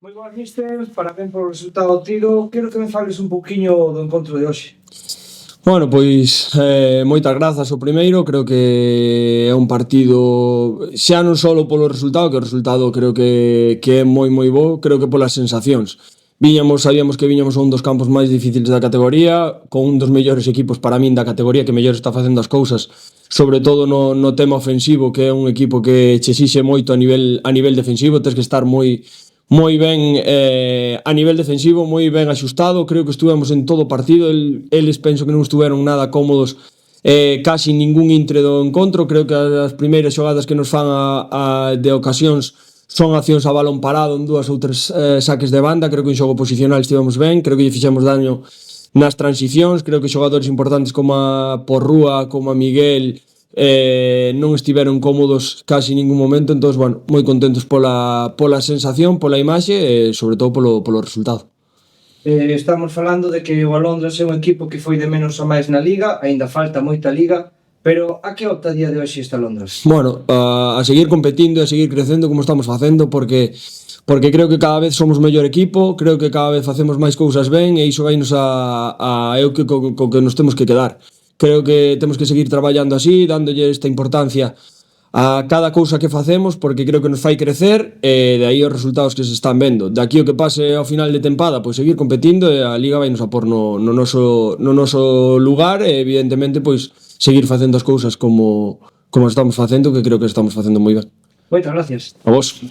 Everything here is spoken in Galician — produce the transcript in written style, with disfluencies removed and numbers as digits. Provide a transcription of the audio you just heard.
Moi boas, mister, parabéns polo resultado obtido. Quero que me fales un pouquiño do encontro de hoxe. Bueno, pois moitas grazas o primeiro, creo que é un partido xa non só polo resultado, que o resultado creo que é moi bo, creo que polas sensacións. Sabíamos que viñamos a un dos campos máis difíciles da categoría, con un dos mellores equipos para min da categoría, que mellor está facendo as cousas, sobre todo no tema ofensivo, que é un equipo que che exixe moito a nivel defensivo, tens que estar moi ben a nivel defensivo, moi ben axustado. Creo que estuvemos en todo o partido. Eles penso que non estuveron nada cómodos casi ningún intre do encontro. Creo que as primeiras xogadas que nos fan de ocasións son accións a balón parado en dúas ou tres saques de banda. Creo que en xogo posicional estivemos ben, creo que lle fixemos daño nas transicións. Creo que xogadores importantes como a Porrúa, como a Miguel non estiveron cómodos casi ningún momento. Entón, bueno, moi contentos pola sensación, pola imaxe e sobre todo polo resultado. Estamos falando de que o Alondras é un equipo que foi de menos a máis na Liga, aínda falta moita Liga, pero a que opta a día de hoxe este Alondras? Bueno, a seguir competindo e a seguir crecendo como estamos facendo, porque creo que cada vez somos mellor equipo, creo que cada vez facemos máis cousas ben e iso vainos co que nos temos que quedar. Creo que temos que seguir traballando así, dándolle esta importancia a cada cousa que facemos, porque creo que nos fai crecer e de aí os resultados que se están vendo. De aquí o que pase ao final de tempada, pois seguir competindo e a Liga vainos a pôr no noso lugar e evidentemente pois seguir facendo as cousas como estamos facendo, que creo que estamos facendo moi ben. Moitas gracias. A vos.